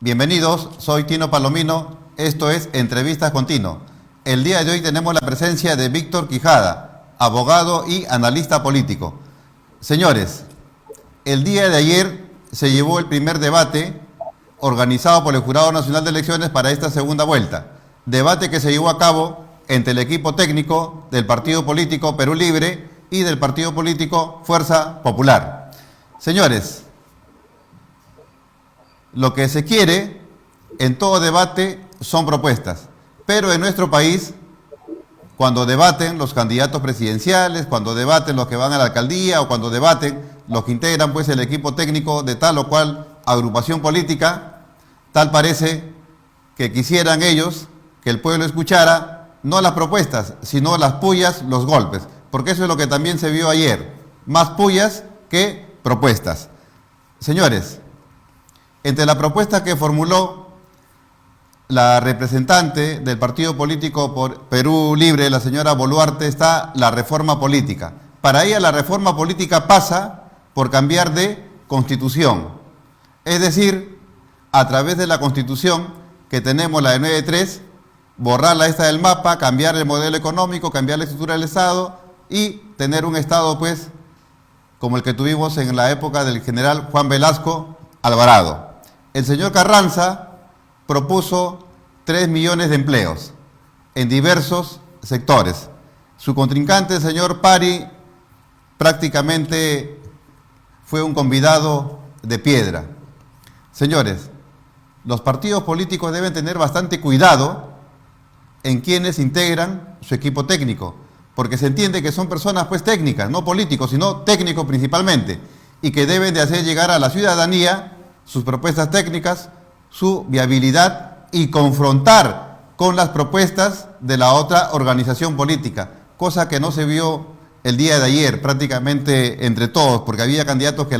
Bienvenidos, soy Tino Palomino, esto es Entrevistas con Tino. El día de hoy tenemos la presencia de Víctor Quijada, abogado y analista político. Señores, el día de ayer se llevó el primer debate organizado por el Jurado Nacional de Elecciones para esta segunda vuelta. Debate que se llevó a cabo entre el equipo técnico del partido político Perú Libre y del partido político Fuerza Popular. Señores, lo que se quiere en todo debate son propuestas, pero en nuestro país, cuando debaten los candidatos presidenciales, cuando debaten los que van a la alcaldía o cuando debaten los que integran pues el equipo técnico de tal o cual agrupación política, tal parece que quisieran ellos que el pueblo escuchara no las propuestas, sino las pullas, los golpes, porque eso es lo que también se vio ayer, más pullas que propuestas. Señores, entre la propuesta que formuló la representante del partido político por Perú Libre, la señora Boluarte, está la reforma política. Para ella la reforma política pasa por cambiar de constitución. Es decir, a través de la constitución que tenemos, la de 93, borrarla esta del mapa, cambiar el modelo económico, cambiar la estructura del Estado y tener un Estado pues como el que tuvimos en la época del general Juan Velasco Alvarado. El señor Carranza propuso 3 millones de empleos en diversos sectores. Su contrincante, el señor Pari, prácticamente fue un convidado de piedra. Señores, los partidos políticos deben tener bastante cuidado en quienes integran su equipo técnico, porque se entiende que son personas pues técnicas, no políticos, sino técnicos principalmente, y que deben de hacer llegar a la ciudadanía sus propuestas técnicas, su viabilidad y confrontar con las propuestas de la otra organización política, cosa que no se vio el día de ayer prácticamente entre todos, porque había candidatos que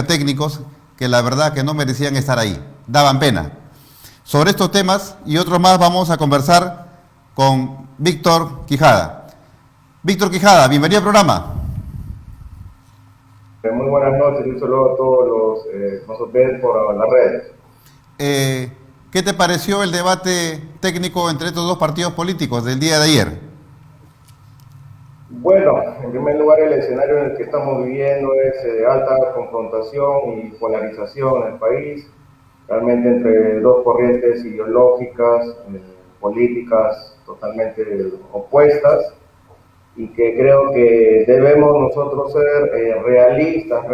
técnicos, que la verdad que no merecían estar ahí, daban pena. Sobre estos temas y otros más vamos a conversar con Víctor Quijada. Víctor Quijada, bienvenido al programa. Muy buenas noches, un saludo a todos los que nos ven por las redes. ¿Qué te pareció el debate técnico entre estos dos partidos políticos del día de ayer? Bueno, en primer lugar el escenario en el que estamos viviendo es de alta confrontación y polarización en el país, realmente entre dos corrientes ideológicas, políticas totalmente opuestas, y que creo que debemos nosotros ser realistas,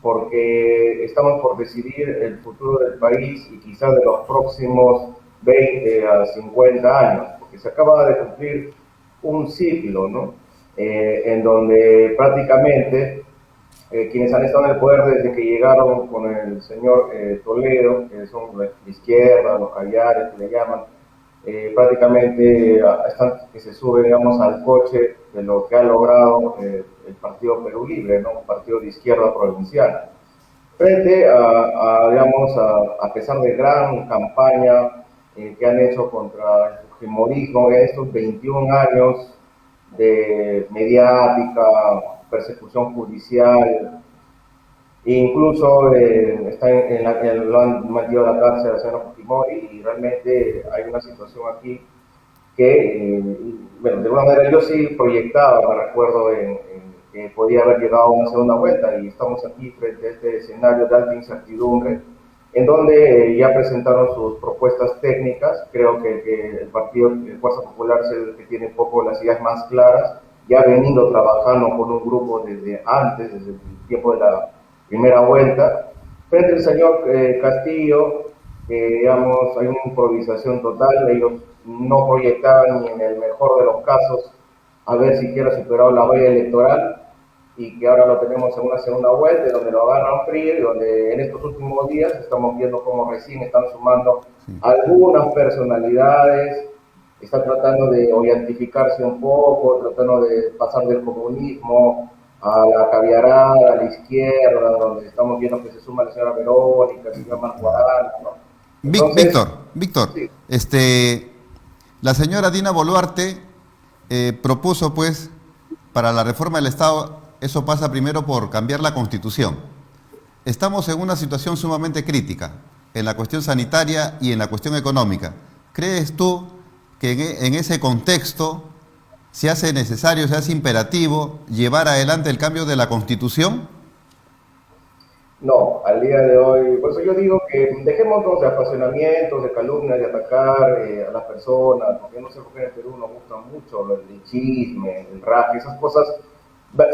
porque estamos por decidir el futuro del país y quizás de los próximos 20 a 50 años, porque se acaba de cumplir un ciclo, ¿no? En donde prácticamente quienes han estado en el poder desde que llegaron con el señor Toledo, que son la izquierda, los caviares que le llaman, prácticamente están que se sube, digamos, al coche de lo que ha logrado el partido Perú Libre, ¿no? Un partido de izquierda provincial. Frente a pesar de gran campaña que han hecho contra el fujimorismo en estos 21 años de mediática, persecución judicial, incluso lo han metido a la cárcel a señor Fujimori, y realmente hay una situación aquí que, bueno, de alguna manera yo sí proyectaba, me recuerdo, que podía haber llegado a una segunda vuelta, y estamos aquí frente a este escenario de alta incertidumbre, en donde ya presentaron sus propuestas técnicas. Creo que el partido, el Fuerza Popular, es el que tiene un poco las ideas más claras, ya ha venido trabajando con un grupo desde antes, desde el tiempo de la primera vuelta. Frente al señor Castillo, digamos, hay una improvisación total. Ellos no proyectaban ni en el mejor de los casos haber siquiera superado la valla electoral, y que ahora lo tenemos en una segunda vuelta, donde lo agarran frío, y donde en estos últimos días estamos viendo cómo recién están sumando algunas personalidades, están tratando de orientificarse un poco, tratando de pasar del comunismo a la caviarada, a la izquierda, donde estamos viendo que se suma la señora Verónica, el señor Marco Adán, ¿no? Entonces, Víctor, sí. La señora Dina Boluarte propuso pues para la reforma del Estado, eso pasa primero por cambiar la Constitución. Estamos en una situación sumamente crítica en la cuestión sanitaria y en la cuestión económica. ¿Crees tú que en ese contexto se hace necesario, se hace imperativo llevar adelante el cambio de la Constitución? No, al día de hoy, por eso yo digo que dejémonos de apasionamientos, de calumnias, de atacar a las personas, porque no sé por qué en el Perú nos gusta mucho el chisme, el rap, esas cosas.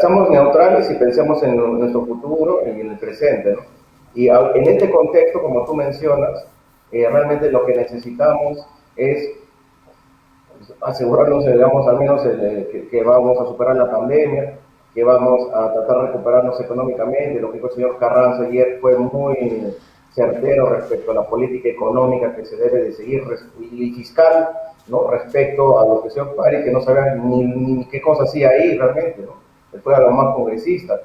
Seamos neutrales y pensemos en nuestro futuro y en el presente, ¿no? Y en este contexto, como tú mencionas, realmente lo que necesitamos es asegurarnos, digamos, al menos que vamos a superar la pandemia, que vamos a tratar de recuperarnos económicamente. Lo que dijo el señor Carranza ayer fue muy certero respecto a la política económica que se debe de seguir y fiscal, ¿no? Respecto a lo que el señor Pari, que no sabía ni qué cosa hacía ahí realmente, ¿no? Fue a lo más congresista.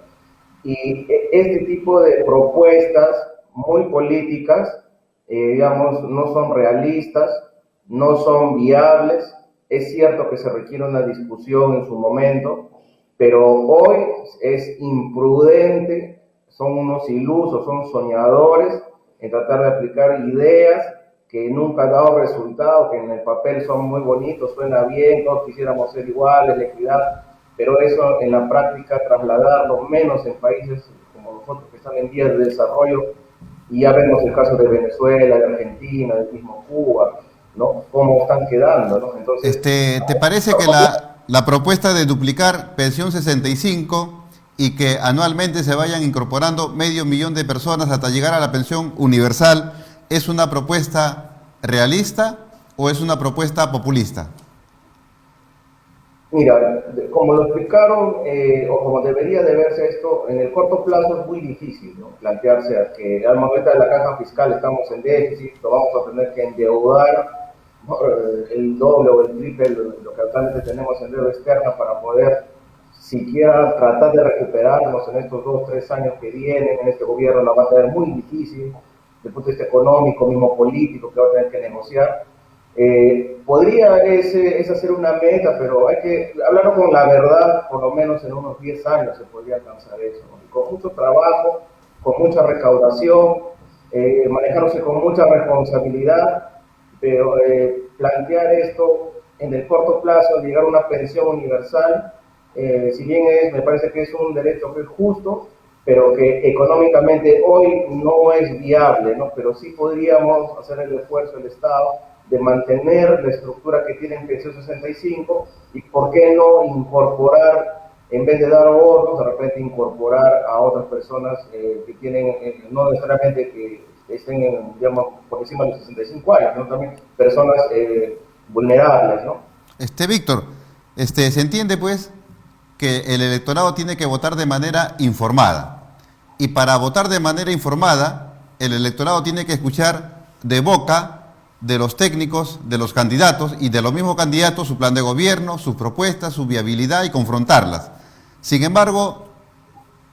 Y este tipo de propuestas muy políticas, digamos, no son realistas, no son viables. Es cierto que se requiere una discusión en su momento, pero hoy es imprudente, son unos ilusos, son soñadores en tratar de aplicar ideas que nunca han dado resultado, que en el papel son muy bonitos, suena bien, todos quisiéramos ser iguales, la equidad, pero eso en la práctica trasladarlo menos en países como nosotros que están en vías de desarrollo, y ya vemos el caso de Venezuela, de Argentina, del mismo Cuba, ¿no? Cómo están quedando, ¿no? Entonces, ¿Te parece que la propuesta de duplicar pensión 65 y que anualmente se vayan incorporando 500.000 de personas hasta llegar a la pensión universal es una propuesta realista o es una propuesta populista? mira, como lo explicaron, o como debería de verse esto, en el corto plazo es muy difícil, ¿no? Plantearse a que al momento de la caja fiscal estamos en déficit, lo vamos a tener que endeudar, ¿no? El doble o el triple lo que actualmente tenemos en deuda externa para poder siquiera tratar de recuperarnos en estos 2 o 3 años que vienen. En este gobierno la va a tener muy difícil, desde el punto de vista económico, mismo político, que va a tener que negociar. Podría esa ser una meta, pero hay que hablarlo con la verdad. Por lo menos en unos 10 años se podría alcanzar eso, ¿no? Y con mucho trabajo, con mucha recaudación, manejándose con mucha responsabilidad, pero plantear esto en el corto plazo, llegar a una pensión universal, si bien me parece que es un derecho que es justo, pero que económicamente hoy no es viable, ¿no? Pero sí podríamos hacer el esfuerzo del Estado de mantener la estructura que tiene en pensión 65 y por qué no incorporar, en vez de dar bonos, de repente incorporar a otras personas que tienen, no necesariamente que estén, digamos, por encima de los 65 años, ¿no? También personas vulnerables, ¿no? Víctor, se entiende pues que el electorado tiene que votar de manera informada. Y para votar de manera informada, el electorado tiene que escuchar de boca de los técnicos, de los candidatos y de los mismos candidatos su plan de gobierno, sus propuestas, su viabilidad y confrontarlas. Sin embargo,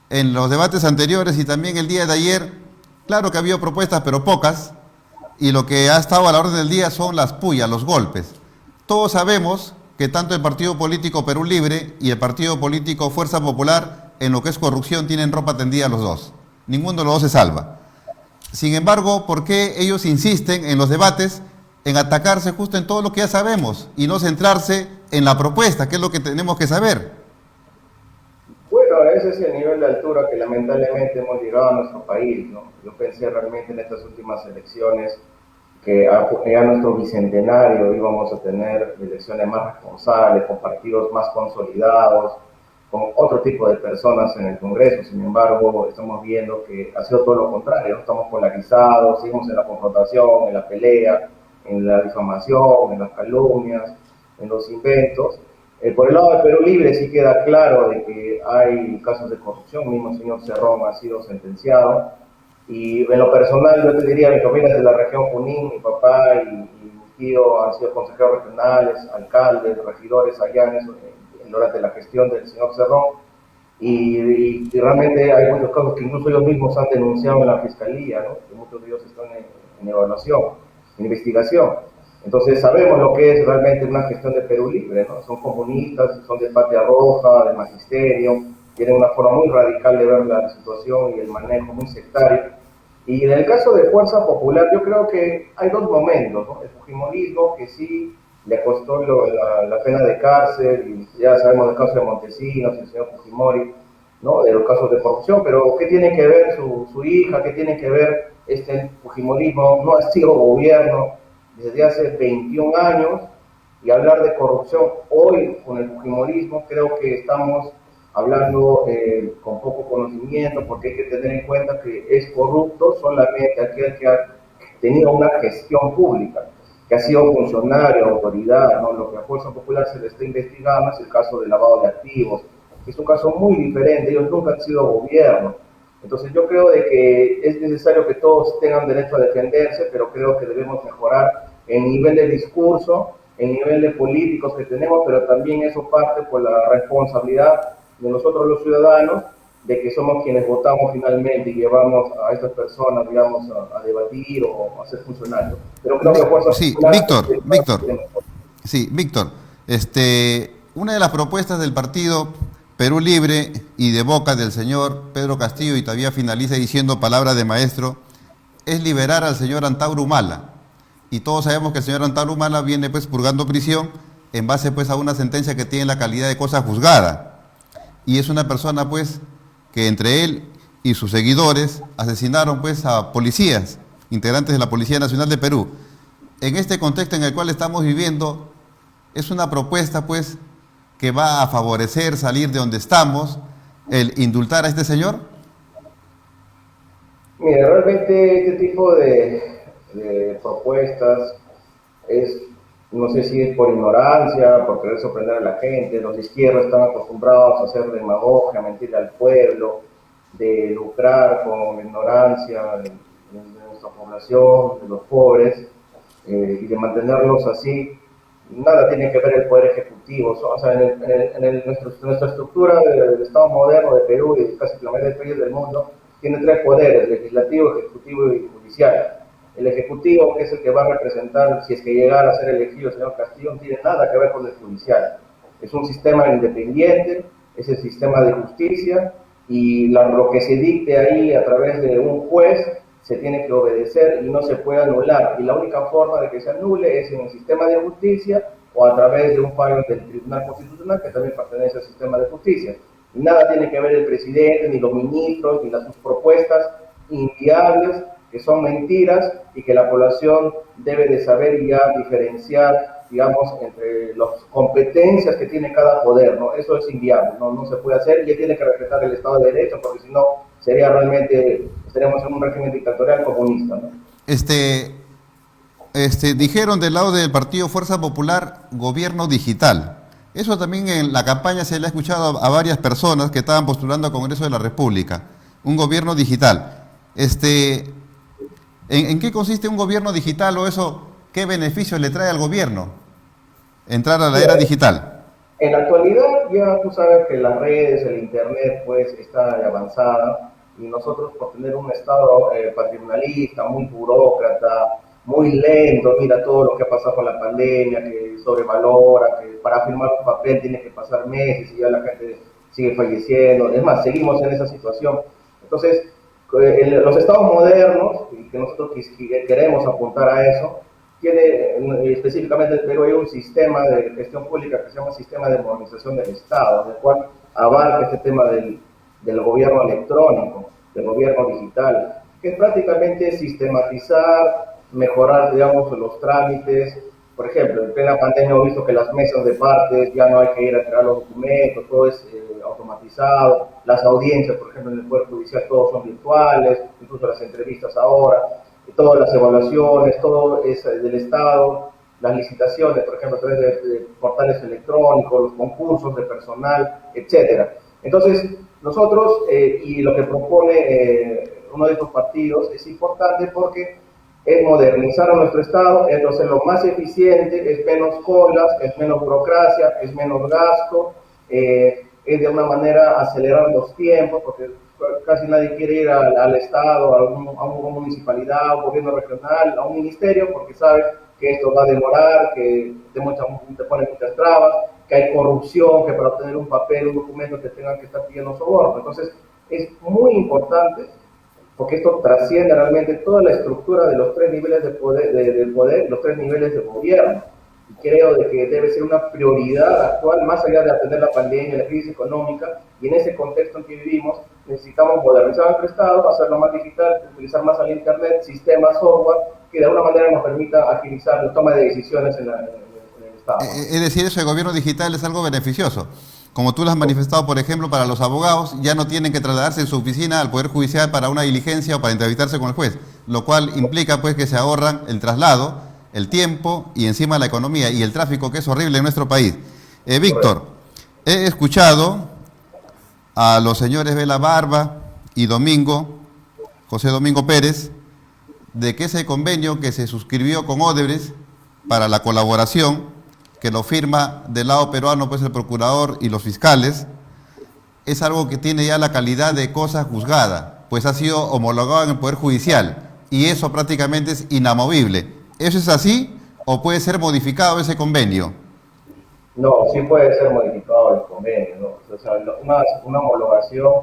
en los debates anteriores y también el día de ayer, claro que ha habido propuestas, pero pocas, y lo que ha estado a la orden del día son las pullas, los golpes. Todos sabemos que tanto el partido político Perú Libre y el partido político Fuerza Popular, en lo que es corrupción, tienen ropa tendida los dos. Ninguno de los dos se salva. Sin embargo, ¿por qué ellos insisten en los debates en atacarse justo en todo lo que ya sabemos y no centrarse en la propuesta, que es lo que tenemos que saber? Bueno, ese es el nivel de altura que lamentablemente hemos llegado a nuestro país, ¿no? Yo pensé realmente en estas últimas elecciones que a nuestro bicentenario íbamos a tener elecciones más responsables, con partidos más consolidados, con otro tipo de personas en el Congreso. Sin embargo, estamos viendo que ha sido todo lo contrario, ¿no? Estamos polarizados, seguimos en la confrontación, en la pelea, en la difamación, en las calumnias, en los inventos. Por el lado de Perú Libre sí queda claro de que hay casos de corrupción. Mismo el señor Cerrón ha sido sentenciado. Y en lo personal, yo te diría, mi familia es de la región Junín, mi papá y mi tío han sido consejeros regionales, alcaldes, regidores allá durante la gestión del señor Cerrón, y realmente hay muchos casos que incluso ellos mismos han denunciado en la fiscalía, ¿no? Que muchos de ellos están en evaluación, en investigación. Entonces sabemos lo que es realmente una gestión de Perú Libre, ¿no? Son comunistas, son de Patria Roja, de Magisterio, tienen una forma muy radical de ver la situación y el manejo muy sectario. Y en el caso de Fuerza Popular, yo creo que hay dos momentos, ¿no? El fujimorismo, que sí le costó la pena de cárcel, y ya sabemos del caso de Montesinos, el señor Fujimori, ¿no? De los casos de corrupción, pero ¿qué tiene que ver su hija? ¿Qué tiene que ver este fujimorismo? No ha sido gobierno desde hace 21 años, y hablar de corrupción hoy con el fujimorismo, creo que estamos hablando con poco conocimiento, porque hay que tener en cuenta que es corrupto solamente aquel que ha tenido una gestión pública, que ha sido funcionario, autoridad, ¿no? Lo que a Fuerza Popular se le está investigando es el caso de lavado de activos, que es un caso muy diferente, ellos nunca han sido gobierno. Entonces yo creo de que es necesario que todos tengan derecho a defenderse, pero creo que debemos mejorar el nivel de discurso, el nivel de políticos que tenemos, pero también eso parte por la responsabilidad de nosotros los ciudadanos, de que somos quienes votamos finalmente y llevamos a estas personas, digamos, a debatir o a ser funcionarios. Pero creo que Fuerza Sí, Popular... Víctor, una de las propuestas del partido Perú Libre y de boca del señor Pedro Castillo, y todavía finaliza diciendo palabra de maestro, es liberar al señor Antauro Humala. Y todos sabemos que el señor Antauro Humala viene pues purgando prisión en base pues a una sentencia que tiene la calidad de cosa juzgada. Y es una persona pues que entre él y sus seguidores asesinaron pues a policías, integrantes de la Policía Nacional de Perú. En este contexto en el cual estamos viviendo, es una propuesta pues que va a favorecer salir de donde estamos, el indultar a este señor. Mira, realmente este tipo de propuestas es, no sé si es por ignorancia, por querer sorprender a la gente. Los de izquierda están acostumbrados a hacer demagogia, a mentirle al pueblo, de lucrar con la ignorancia de nuestra población, de los pobres, y de mantenerlos así. Nada tiene que ver el Poder Ejecutivo. O sea, nuestra estructura del Estado moderno de Perú y casi la mayoría de países del mundo tiene tres poderes: legislativo, ejecutivo y judicial. El ejecutivo, que es el que va a representar, si es que llegara a ser elegido el señor Castillo, no tiene nada que ver con el judicial. Es un sistema independiente, es el sistema de justicia, y lo que se dicte ahí a través de un juez se tiene que obedecer y no se puede anular. Y la única forma de que se anule es en el sistema de justicia o a través de un fallo del Tribunal Constitucional, que también pertenece al sistema de justicia. Y nada tiene que ver el presidente, ni los ministros, ni sus propuestas inviables, que son mentiras y que la población debe de saber ya diferenciar, digamos, entre las competencias que tiene cada poder, ¿no? Eso es inviable, no se puede hacer, y él tiene que respetar el Estado de Derecho, porque si no, sería realmente, estaríamos en un régimen dictatorial comunista, ¿no? Dijeron del lado del partido Fuerza Popular, gobierno digital. Eso también en la campaña se le ha escuchado a varias personas que estaban postulando al Congreso de la República. Un gobierno digital. ¿En qué consiste un gobierno digital, o eso, qué beneficios le trae al gobierno entrar a la era digital? En la actualidad ya tú sabes que las redes, el internet pues está avanzada, y nosotros por tener un estado patrimonialista, muy burócrata, muy lento, mira todo lo que ha pasado con la pandemia, que sobrevalora, que para firmar un papel tiene que pasar meses y ya la gente sigue falleciendo. Es más, seguimos en esa situación. Entonces, los estados modernos, y que nosotros queremos apuntar a eso, tiene específicamente en Perú hay un sistema de gestión pública que se llama Sistema de Modernización del Estado, el cual abarca este tema del gobierno electrónico, del gobierno digital, que es prácticamente sistematizar, mejorar, digamos, los trámites. Por ejemplo, en plena pandemia hemos visto que las mesas de partes ya no hay que ir a entregar los documentos, todo es automatizado. Las audiencias, por ejemplo, en el Poder Judicial, todos son virtuales, incluso las entrevistas ahora, y todas las evaluaciones, todo es del Estado, las licitaciones, por ejemplo, a través de portales electrónicos, los concursos de personal, etcétera. Entonces, nosotros, y lo que propone uno de estos partidos, es importante porque es modernizar a nuestro Estado, es hacerlo más eficiente, es menos colas, es menos burocracia, es menos gasto, es de una manera acelerar los tiempos, porque casi nadie quiere ir al Estado, a una municipalidad, a un gobierno regional, a un ministerio, porque sabe que esto va a demorar, que te ponen muchas trabas, que hay corrupción, que para obtener un papel, un documento te tengan que estar pidiendo soborno. Entonces, es muy importante porque esto trasciende realmente toda la estructura de los tres niveles de poder, del poder, los tres niveles de gobierno. Y creo de que debe ser una prioridad actual, más allá de atender la pandemia, la crisis económica, y en ese contexto en que vivimos, necesitamos modernizar nuestro Estado, hacerlo más digital, utilizar más el Internet, sistemas, software, que de alguna manera nos permita agilizar la toma de decisiones en el Estado. Es decir, eso de gobierno digital es algo beneficioso. Como tú lo has manifestado, por ejemplo, para los abogados, ya no tienen que trasladarse en su oficina al Poder Judicial para una diligencia o para entrevistarse con el juez, lo cual implica pues que se ahorran el traslado, el tiempo y encima la economía y el tráfico, que es horrible en nuestro país. Víctor, he escuchado a los señores Vela Barba y José Domingo Pérez, de que ese convenio que se suscribió con Odebrecht para la colaboración, que lo firma del lado peruano pues el procurador y los fiscales, es algo que tiene ya la calidad de cosa juzgada, pues ha sido homologado en el Poder Judicial y eso prácticamente es inamovible. ¿Eso es así o puede ser modificado ese convenio? No, sí puede ser modificado el convenio, ¿no? O sea, una homologación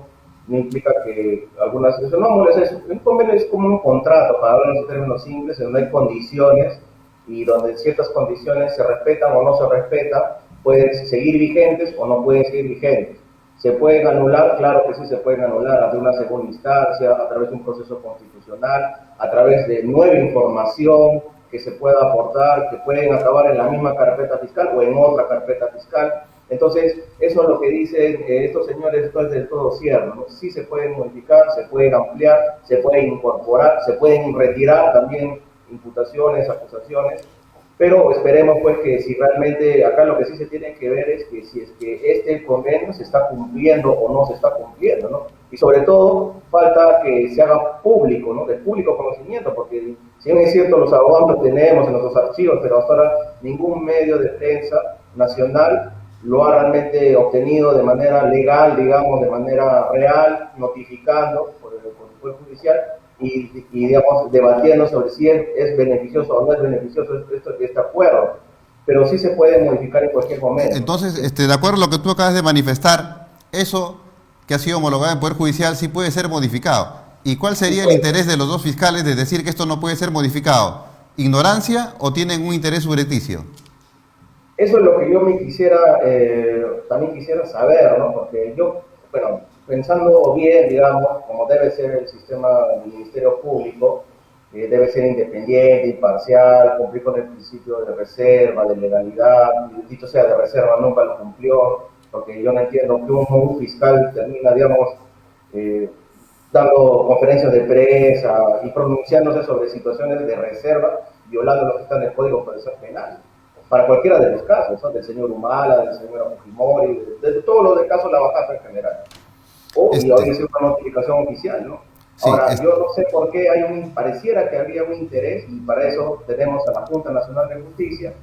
no implica que algunas... Eso no, un convenio es como un contrato, para hablar en términos simples, donde hay condiciones y donde ciertas condiciones se respetan o no se respetan, pueden seguir vigentes o no pueden seguir vigentes. ¿Se pueden anular? Claro que sí se pueden anular ante una segunda instancia, a través de un proceso constitucional, a través de nueva información que se pueda aportar, que pueden acabar en la misma carpeta fiscal o en otra carpeta fiscal. Entonces, eso es lo que dicen estos señores, esto es del todo cierto, ¿no? Sí se pueden modificar, se pueden ampliar, se pueden incorporar, se pueden retirar también imputaciones, acusaciones, pero esperemos pues que si realmente acá lo que sí se tiene que ver es que si es que este convenio se está cumpliendo o no se está cumpliendo, ¿no? Y sobre todo falta que se haga público, ¿no? De público conocimiento, porque si bien es cierto los abogados lo tenemos en nuestros archivos, pero hasta ahora ningún medio de prensa nacional lo ha realmente obtenido de manera legal, digamos, de manera real, notificando por el Poder Judicial, y digamos, debatiendo sobre si es beneficioso o no es beneficioso este acuerdo, pero sí se puede modificar en cualquier momento. Entonces, de acuerdo a lo que tú acabas de manifestar, eso que ha sido homologado en el Poder Judicial sí puede ser modificado. ¿Y cuál sería el interés de los dos fiscales de decir que esto no puede ser modificado? ¿Ignorancia o tienen un interés subrepticio? Eso es lo que yo también quisiera saber, ¿no? Porque yo, bueno, pensando bien, digamos, como debe ser el sistema del Ministerio Público, debe ser independiente, imparcial, cumplir con el principio de reserva, de legalidad, y dicho sea de reserva, nunca lo cumplió, porque yo no entiendo que un fiscal termina, digamos, dando conferencias de prensa y pronunciándose sobre situaciones de reserva, violando lo que está en el Código Procesal Penal. Para cualquiera de los casos, ¿no? Del señor Humala, del señor Fujimori, de todos los de casos la bajada en general. Y hoy es una notificación oficial, ¿no? Sí, ahora, yo no sé por qué pareciera que había un interés, y para eso tenemos a la Junta Nacional de Justicia,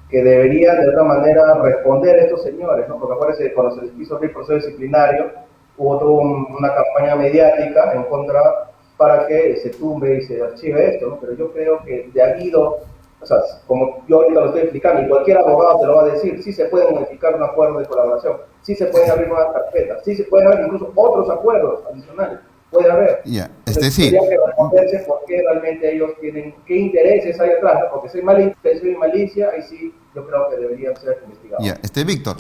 que debería de alguna manera responder a estos señores, ¿no? Porque acuérdense, cuando se les quiso abrir proceso disciplinario, hubo toda una campaña mediática en contra para que se tumbe y se archive esto, ¿no? Pero yo creo que de habido, o sea, como yo ahorita lo estoy explicando, y cualquier abogado te lo va a decir, sí se puede modificar un acuerdo de colaboración, sí se pueden abrir nuevas carpetas, sí se pueden abrir incluso otros acuerdos adicionales, puede haber. Yeah. Sí. Tendría que responderse por qué realmente ellos tienen, qué intereses hay atrás, ¿no? Porque si hay mala intención y malicia, ahí sí yo creo que deberían ser investigados. Yeah. Víctor,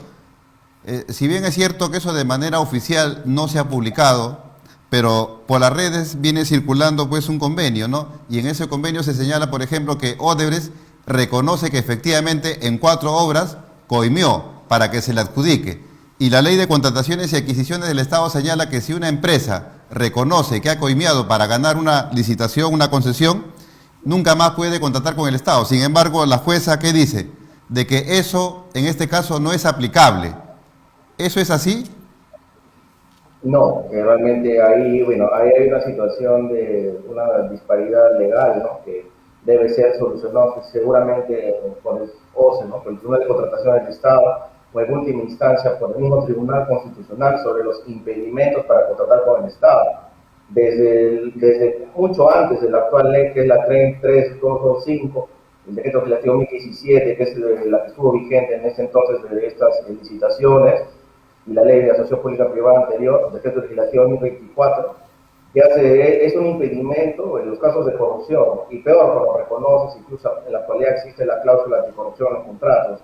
si bien es cierto que eso de manera oficial no se ha publicado, pero por las redes viene circulando pues un convenio, ¿no? Y en ese convenio se señala, por ejemplo, que Odebrecht reconoce que efectivamente en 4 obras coimió para que se le adjudique. Y la Ley de Contrataciones y Adquisiciones del Estado señala que si una empresa reconoce que ha coimiado para ganar una licitación, una concesión, nunca más puede contratar con el Estado. Sin embargo, la jueza, ¿qué dice? De que eso, en este caso, no es aplicable. ¿Eso es así? No, que realmente ahí, bueno, ahí hay una situación de una disparidad legal, ¿no? Que debe ser solucionado seguramente por el OCE, ¿no? Por el Tribunal de Contratación del Estado, o en última instancia por el mismo Tribunal Constitucional sobre los impedimentos para contratar con el Estado. Desde mucho antes de la actual ley, que es la 33225, el decreto legislativo 1017, que es la que estuvo vigente en ese entonces de estas licitaciones, y la ley de asociación pública-privada anterior, el decreto legislativo 1024, que es un impedimento en los casos de corrupción, y peor cuando reconoces, incluso en la actualidad existe la cláusula anticorrupción en los contratos.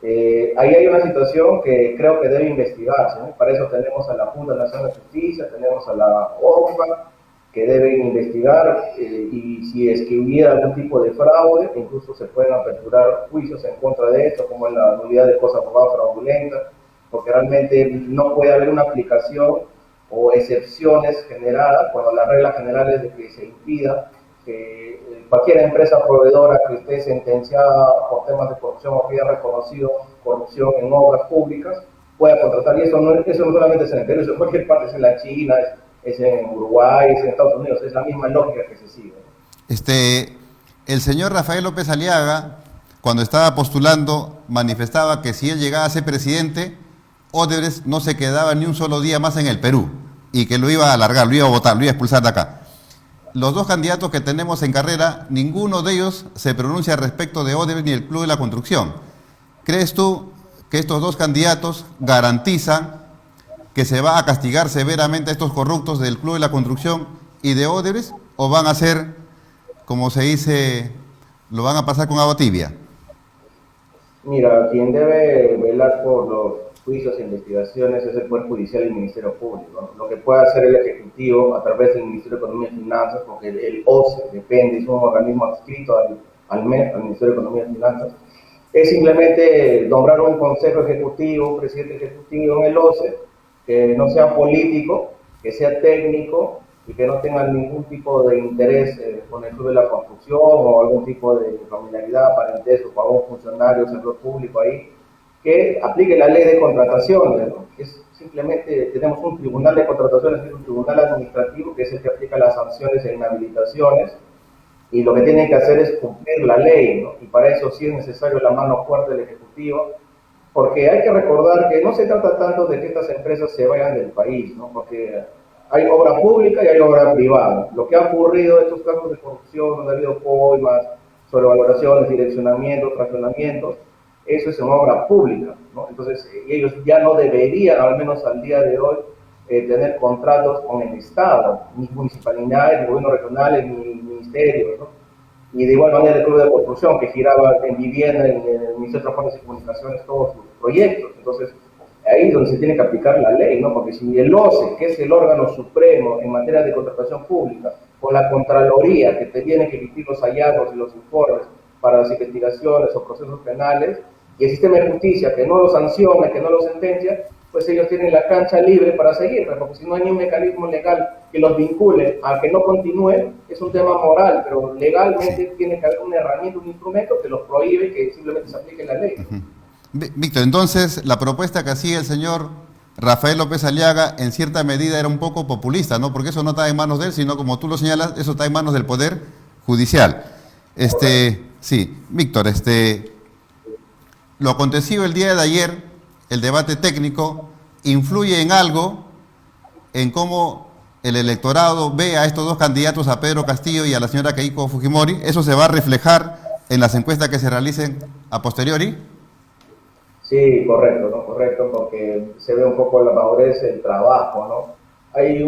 Ahí hay una situación que creo que debe investigarse, ¿no? Para eso tenemos a la Junta Nacional de Justicia, tenemos a la OPA, que deben investigar, y si es que hubiera algún tipo de fraude, incluso se pueden aperturar juicios en contra de esto, como en la nulidad de cosas robadas fraudulentas, porque realmente no puede haber una aplicación o excepciones generadas cuando la regla general es de que se impida que cualquier empresa proveedora que esté sentenciada por temas de corrupción o que haya reconocido corrupción en obras públicas pueda contratar. Y eso no solamente es en el Perú, eso en cualquier parte, es en la China, es en Uruguay, es en Estados Unidos, es la misma lógica que se sigue. El señor Rafael López Aliaga, cuando estaba postulando, manifestaba que si él llegaba a ser presidente, Odebrecht no se quedaba ni un solo día más en el Perú y que lo iba a alargar, lo iba a votar, lo iba a expulsar de acá. Los dos candidatos que tenemos en carrera, ninguno de ellos se pronuncia respecto de Odebrecht ni el Club de la Construcción. ¿Crees tú que estos dos candidatos garantizan que se va a castigar severamente a estos corruptos del Club de la Construcción y de Odebrecht, o van a ser, como se dice, lo van a pasar con agua tibia? Mira, quien debe velar por los juicios e investigaciones es el Poder Judicial y el Ministerio Público, ¿no? Lo que puede hacer el Ejecutivo a través del Ministerio de Economía y Finanzas, porque el OCE depende, es un organismo adscrito al MEF, al Ministerio de Economía y Finanzas, es simplemente nombrar un consejo ejecutivo, un presidente ejecutivo en el OCE, que no sea político, que sea técnico y que no tenga ningún tipo de interés con el Club de la Construcción o algún tipo de familiaridad, parentesco con algún funcionario, servidor público ahí, que aplique la ley de contrataciones, ¿no? Es simplemente, tenemos un tribunal de contrataciones, que es un tribunal administrativo, que es el que aplica las sanciones e inhabilitaciones, y lo que tienen que hacer es cumplir la ley, ¿no? Y para eso sí es necesario la mano fuerte del Ejecutivo, porque hay que recordar que no se trata tanto de que estas empresas se vayan del país, ¿no? Porque hay obra pública y hay obra privada. Lo que ha ocurrido en estos casos de corrupción, donde ha habido coimas, sobrevaloraciones, direccionamientos, fraccionamientos, eso es en obra pública, ¿no? Entonces ellos ya no deberían, al menos al día de hoy, tener contratos con el Estado, ni municipalidades, ni gobiernos regionales, ni ministerios, ¿no? Y de igual manera el Club de Construcción, que giraba en vivienda, en el Ministerio de Transportes y Comunicaciones, todos sus proyectos. Entonces, ahí es donde se tiene que aplicar la ley, ¿no? Porque si el OCE, que es el órgano supremo en materia de contratación pública, con la Contraloría, que te tiene que emitir los hallazgos y los informes para las investigaciones o procesos penales, y el sistema de justicia, que no lo sanciona, que no lo sentencia, pues ellos tienen la cancha libre para seguir, porque si no hay ni un mecanismo legal que los vincule a que no continúe, es un tema moral, pero legalmente tiene que haber una herramienta, un instrumento que los prohíbe que simplemente se aplique la ley. Víctor, entonces la propuesta que hacía el señor Rafael López Aliaga en cierta medida era un poco populista, ¿no? Porque eso no está en manos de él, sino como tú lo señalas, eso está en manos del Poder Judicial. Sí, Víctor, lo acontecido el día de ayer, el debate técnico, influye en algo en cómo el electorado ve a estos dos candidatos, a Pedro Castillo y a la señora Keiko Fujimori. ¿Eso se va a reflejar en las encuestas que se realicen a posteriori? Sí, correcto, ¿no? Correcto, porque se ve un poco la madurez del trabajo, ¿no? Hay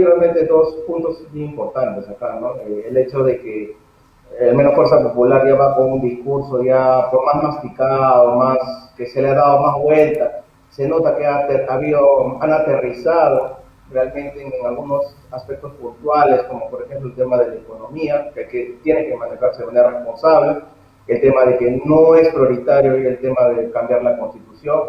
realmente dos puntos muy importantes acá, ¿no? El hecho de que al menos Fuerza Popular ya va con un discurso ya más masticado, más que se le ha dado más vuelta. Se nota que han aterrizado realmente en algunos aspectos puntuales, como por ejemplo el tema de la economía, que tiene que manejarse de manera responsable, el tema de que no es prioritario el tema de cambiar la Constitución,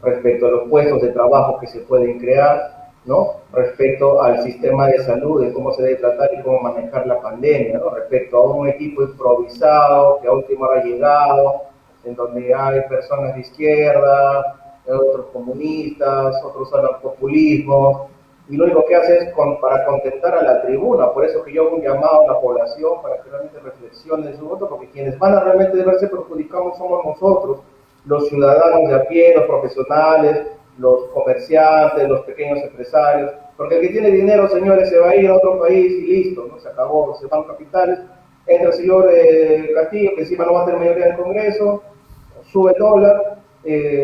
respecto a los puestos de trabajo que se pueden crear, ¿no? Respecto al sistema de salud, de cómo se debe tratar y cómo manejar la pandemia, ¿no? Respecto a un equipo improvisado que a última hora ha llegado, en donde hay personas de izquierda, otros comunistas, otros hablan populismo, y lo único que hace es para contentar a la tribuna. Por eso que yo hago un llamado a la población para que realmente reflexione de su voto, porque quienes van a realmente verse perjudicados somos nosotros, los ciudadanos de a pie, los profesionales, los comerciantes, los pequeños empresarios, porque el que tiene dinero, señores, se va a ir a otro país y listo, ¿no? Se acabó, se van capitales, Entra el señor Castillo, que encima no va a tener mayoría en el Congreso, sube el dólar,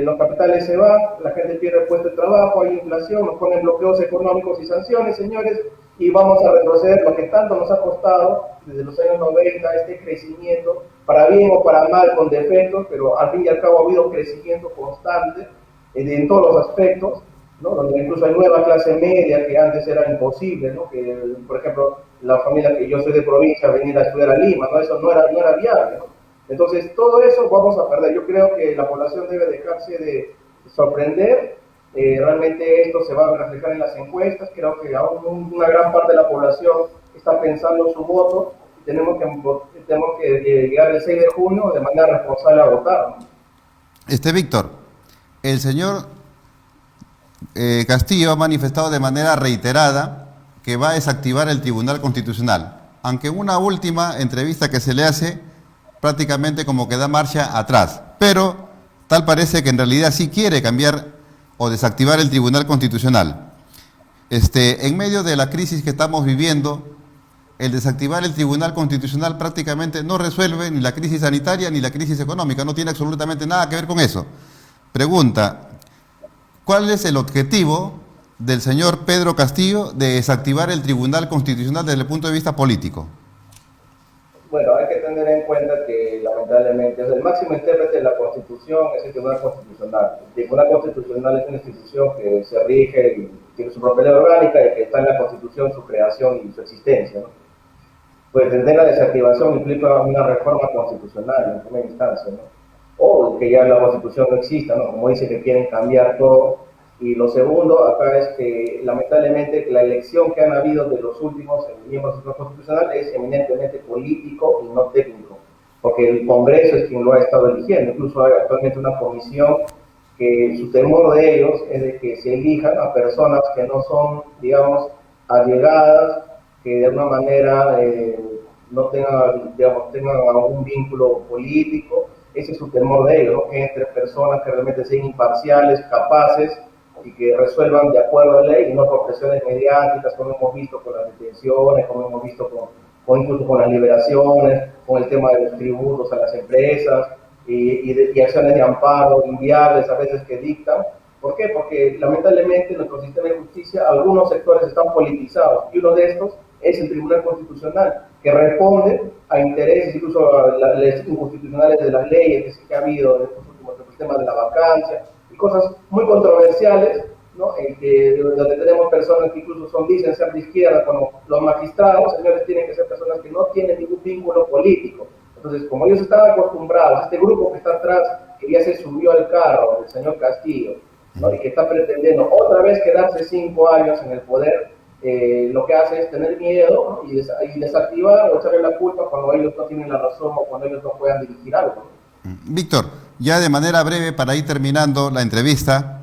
los capitales se van, la gente pierde el puesto de trabajo, hay inflación, nos ponen bloqueos económicos y sanciones, señores, y vamos a retroceder lo que tanto nos ha costado desde los años 90, este crecimiento, para bien o para mal, con defectos, pero al fin y al cabo ha habido crecimiento constante en todos los aspectos, ¿no? Donde incluso hay nueva clase media que antes era imposible, ¿no? Que, por ejemplo, la familia que yo soy de provincia, venir a estudiar a Lima, ¿no? Eso no era viable, ¿no? Entonces, todo eso vamos a perder. Yo creo que la población debe dejarse de sorprender. Realmente esto se va a reflejar en las encuestas. Creo que aún una gran parte de la población está pensando en su voto. Tenemos que llegar el 6 de junio de manera responsable a votar, ¿no? Víctor, el señor Castillo ha manifestado de manera reiterada que va a desactivar el Tribunal Constitucional, aunque en una última entrevista que se le hace prácticamente como que da marcha atrás, pero tal parece que en realidad sí quiere cambiar o desactivar el Tribunal Constitucional. En medio de la crisis que estamos viviendo, el desactivar el Tribunal Constitucional prácticamente no resuelve ni la crisis sanitaria ni la crisis económica, no tiene absolutamente nada que ver con eso. Pregunta, ¿cuál es el objetivo del señor Pedro Castillo de desactivar el Tribunal Constitucional desde el punto de vista político? Bueno, hay que tener en cuenta que lamentablemente el máximo intérprete de la Constitución es el Tribunal Constitucional. El Tribunal Constitucional es una institución que se rige y tiene su propia ley orgánica y que está en la Constitución su creación y su existencia, ¿no? Pues tener la desactivación implica una reforma constitucional en primera instancia, ¿no? O que ya la Constitución no exista, ¿no? Como dice que quieren cambiar todo. Y lo segundo acá es que lamentablemente la elección que han habido de los últimos miembros del Tribunal Constitucional es eminentemente político y no técnico, porque el Congreso es quien lo ha estado eligiendo. Incluso hay actualmente una comisión que su temor de ellos es de que se elijan a personas que no son, digamos, allegadas, que de alguna manera no tengan, digamos, tengan algún vínculo político. Ese es su temor de ellos, ¿no? Que entre personas que realmente sean imparciales, capaces y que resuelvan de acuerdo a la ley y no por presiones mediáticas, como hemos visto con las detenciones, como hemos visto incluso con las liberaciones, con el tema de los tributos a las empresas y acciones de amparo inviables a veces que dictan. ¿Por qué? Porque lamentablemente en nuestro sistema de justicia algunos sectores están politizados y uno de estos es el Tribunal Constitucional, que responde a intereses, incluso a las leyes inconstitucionales de las leyes que ha habido en estos últimos temas de la vacancia y cosas muy controversiales, ¿no? Donde tenemos personas que incluso dicen ser de izquierda, como los magistrados, señores, tienen que ser personas que no tienen ningún vínculo político. Entonces, como ellos estaban acostumbrados, este grupo que está atrás, que ya se subió al carro del señor Castillo, ¿no? Y que está pretendiendo otra vez quedarse 5 años en el poder, lo que hace es tener miedo, ¿no? y desactivar o echarle la culpa cuando ellos no tienen la razón o cuando ellos no puedan dirigir algo, ¿no? Víctor, ya de manera breve para ir terminando la entrevista,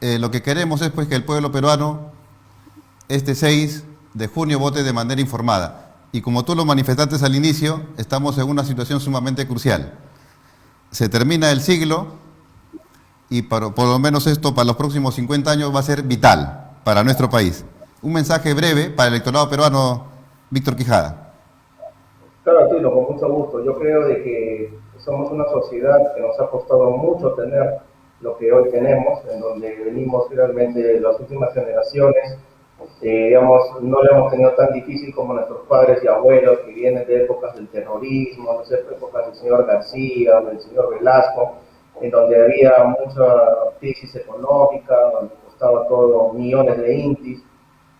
lo que queremos es pues que el pueblo peruano este 6 de junio vote de manera informada. Y como tú lo manifestaste al inicio, estamos en una situación sumamente crucial. Se termina el siglo y por lo menos esto para los próximos 50 años va a ser vital para nuestro país. Un mensaje breve para el electorado peruano, Víctor Quijada. Claro, Tilo, con mucho gusto. Yo creo de que somos una sociedad que nos ha costado mucho tener lo que hoy tenemos, en donde venimos realmente las últimas generaciones, digamos, no lo hemos tenido tan difícil como nuestros padres y abuelos que vienen de épocas del terrorismo, no sé, épocas del señor García, del señor Velasco, en donde había mucha crisis económica, donde costaba todo millones de intis,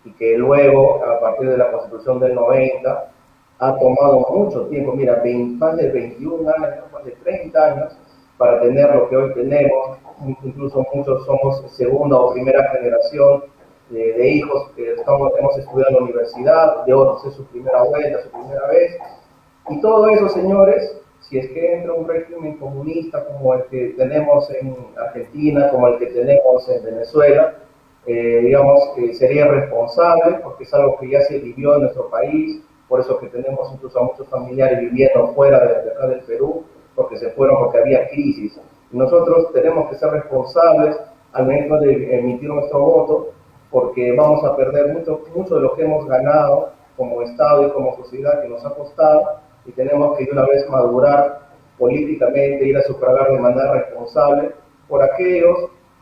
y que luego, a partir de la Constitución del 90, ha tomado mucho tiempo, mira, más de 21 años, más de 30 años, para tener lo que hoy tenemos. Incluso muchos somos segunda o primera generación de hijos que hemos estudiado en la universidad, de otros es su primera vuelta, su primera vez. Y todo eso, señores, si es que entra un régimen comunista como el que tenemos en Argentina, como el que tenemos en Venezuela, digamos que sería irresponsable, porque es algo que ya se vivió en nuestro país, por eso que tenemos incluso a muchos familiares viviendo fuera de acá del Perú, porque se fueron porque había crisis. Y nosotros tenemos que ser responsables al momento de emitir nuestro voto, porque vamos a perder mucho de lo que hemos ganado como Estado y como sociedad que nos ha costado, y tenemos que de una vez madurar políticamente, ir a sufragar de manera responsable por aquellos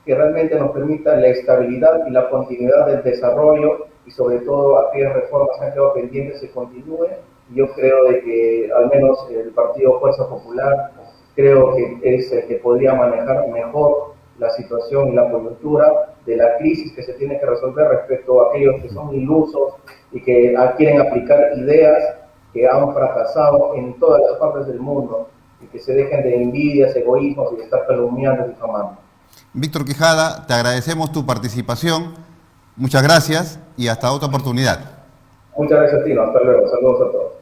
que realmente nos permitan la estabilidad y la continuidad del desarrollo, y sobre todo aquellas reformas que han quedado pendientes se continúen. Y yo creo de que al menos el Partido Fuerza Popular creo que es el que podría manejar mejor la situación y la coyuntura de la crisis que se tiene que resolver respecto a aquellos que son ilusos y que quieren aplicar ideas que han fracasado en todas las partes del mundo, y que se dejen de envidias, egoísmos y de estar calumniando y difamando. Víctor Quijada, te agradecemos tu participación, muchas gracias y hasta otra oportunidad. Muchas gracias, Tino, hasta luego, saludos a todos.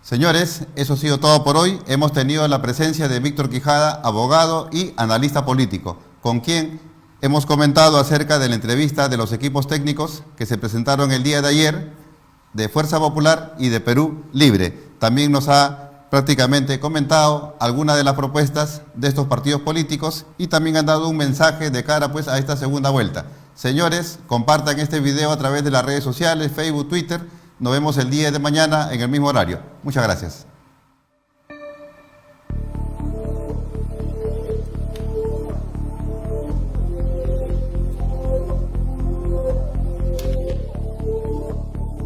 Señores, eso ha sido todo por hoy. Hemos tenido la presencia de Víctor Quijada, abogado y analista político, con quien hemos comentado acerca de la entrevista de los equipos técnicos que se presentaron el día de ayer de Fuerza Popular y de Perú Libre. También nos ha prácticamente comentado algunas de las propuestas de estos partidos políticos y también han dado un mensaje de cara pues a esta segunda vuelta. Señores, compartan este video a través de las redes sociales, Facebook, Twitter. Nos vemos el día de mañana en el mismo horario. Muchas gracias.